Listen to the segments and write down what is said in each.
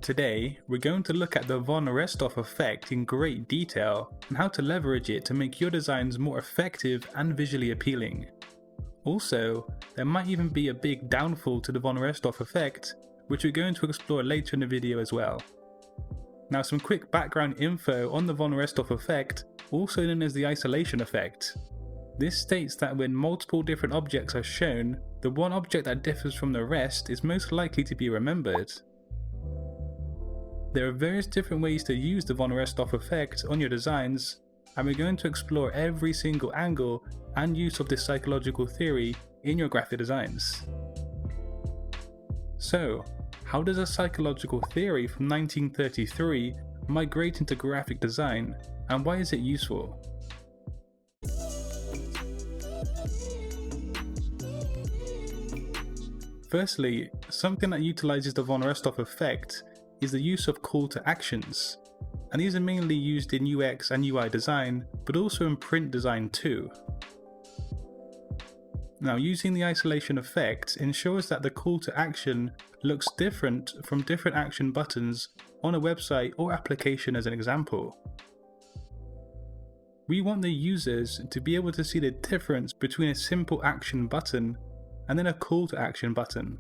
Today, we're going to look at the von Restorff effect in great detail and how to leverage it to make your designs more effective and visually appealing. Also, there might even be a big downfall to the von Restorff effect, which we're going to explore later in the video as well. Now, some quick background info on the von Restorff effect, also known as the isolation effect. This states that when multiple different objects are shown, the one object that differs from the rest is most likely to be remembered. There are various different ways to use the von Restorff effect on your designs, and we're going to explore every single angle and use of this psychological theory in your graphic designs. So, how does a psychological theory from 1933 migrate into graphic design, and why is it useful? Firstly, something that utilizes the von Restorff effect is the use of call to actions, and these are mainly used in UX and UI design, but also in print design too. Now, using the isolation effect ensures that the call to action looks different from different action buttons on a website or application as an example. We want the users to be able to see the difference between a simple action button and then a call to action button.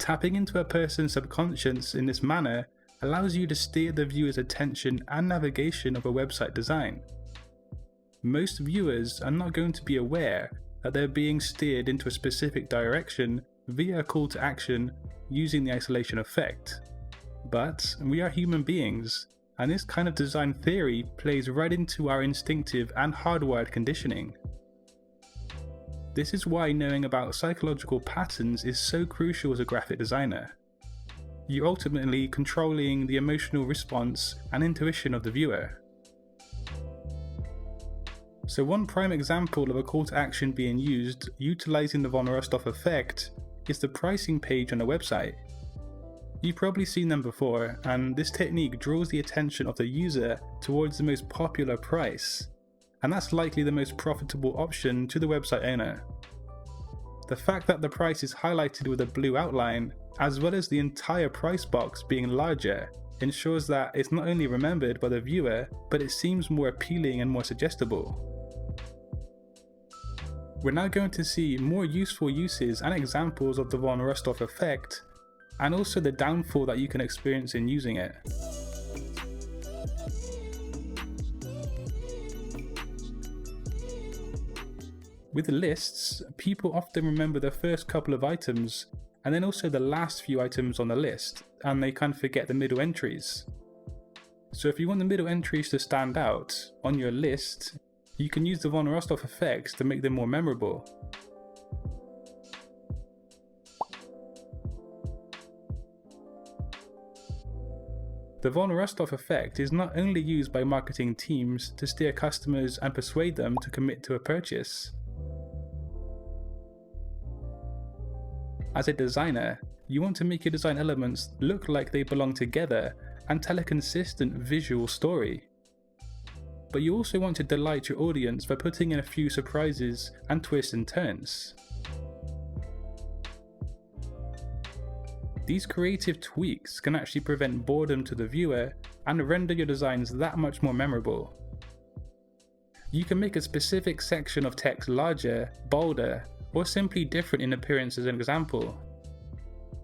Tapping into a person's subconscious in this manner allows you to steer the viewer's attention and navigation of a website design. Most viewers are not going to be aware that they're being steered into a specific direction via a call to action using the isolation effect. But we are human beings, and this kind of design theory plays right into our instinctive and hardwired conditioning. This is why knowing about psychological patterns is so crucial as a graphic designer. You're ultimately controlling the emotional response and intuition of the viewer. So one prime example of a call to action being used utilizing the von Restorff effect is the pricing page on a website. You've probably seen them before, and this technique draws the attention of the user towards the most popular price, and that's likely the most profitable option to the website owner. The fact that the price is highlighted with a blue outline, as well as the entire price box being larger, ensures that it's not only remembered by the viewer, but it seems more appealing and more suggestible. We're now going to see more useful uses and examples of the von Restorff effect, and also the downfall that you can experience in using it. With lists, people often remember the first couple of items and then also the last few items on the list, and they kind of forget the middle entries. So if you want the middle entries to stand out on your list, you can use the von Restorff effects to make them more memorable. The von Restorff effect is not only used by marketing teams to steer customers and persuade them to commit to a purchase. As a designer, you want to make your design elements look like they belong together and tell a consistent visual story. But you also want to delight your audience by putting in a few surprises and twists and turns. These creative tweaks can actually prevent boredom to the viewer and render your designs that much more memorable. You can make a specific section of text larger, bolder, or simply different in appearance as an example.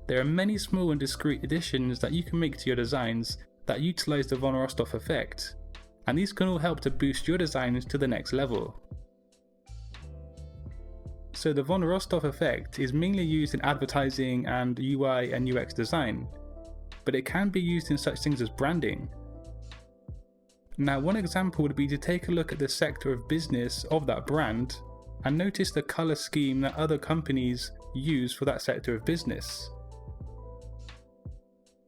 There are many small and discrete additions that you can make to your designs that utilize the von Restorff effect, and these can all help to boost your designs to the next level. So the von Restorff effect is mainly used in advertising and UI and UX design, but it can be used in such things as branding. Now, one example would be to take a look at the sector of business of that brand and notice the color scheme that other companies use for that sector of business.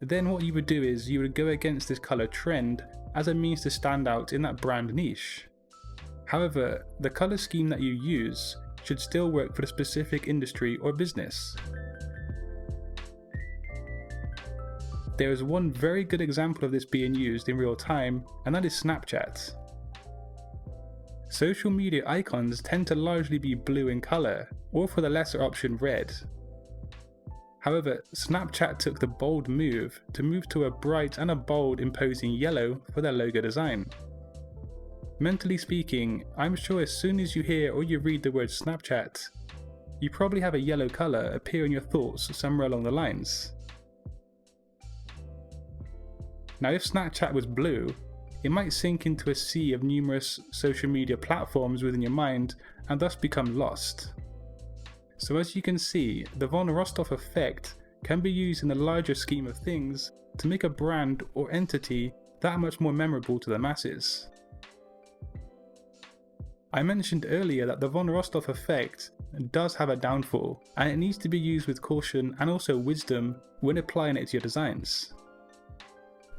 Then what you would do is you would go against this color trend as a means to stand out in that brand niche. However, the color scheme that you use should still work for the specific industry or business. There is one very good example of this being used in real time, and that is Snapchat. Social media icons tend to largely be blue in color, or for the lesser option red. However, Snapchat took the bold move to move to a bright and a bold imposing yellow for their logo design. Mentally speaking, I'm sure as soon as you hear or you read the word Snapchat, you probably have a yellow colour appear in your thoughts somewhere along the lines. Now if Snapchat was blue, it might sink into a sea of numerous social media platforms within your mind and thus become lost. So as you can see, the von Restorff effect can be used in the larger scheme of things to make a brand or entity that much more memorable to the masses. I mentioned earlier that the von Restorff effect does have a downfall, and it needs to be used with caution and also wisdom when applying it to your designs.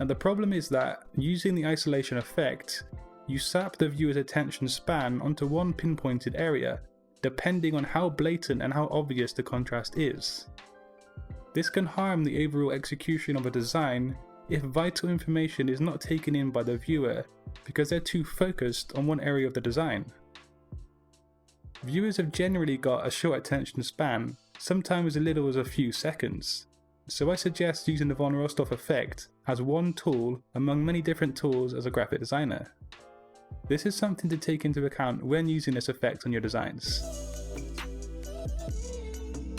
And the problem is that using the isolation effect, you sap the viewer's attention span onto one pinpointed area, depending on how blatant and how obvious the contrast is. This can harm the overall execution of a design if vital information is not taken in by the viewer because they're too focused on one area of the design. Viewers have generally got a short attention span, sometimes as little as a few seconds, so I suggest using the von Restorff effect as one tool among many different tools as a graphic designer. This is something to take into account when using this effect on your designs.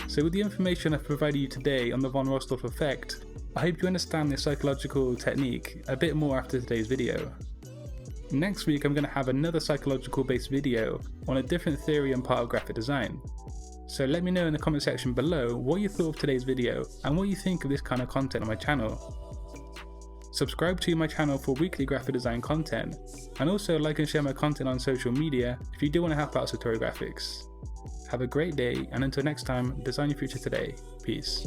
So with the information I've provided you today on the von Restorff effect, I hope you understand this psychological technique a bit more after today's video. Next week I'm going to have another psychological based video on a different theory and part of graphic design. So let me know in the comment section below what you thought of today's video and what you think of this kind of content on my channel. Subscribe to my channel for weekly graphic design content, and also like and share my content on social media if you do want to help out Satori Graphics. Have a great day, and until next time, design your future today. Peace.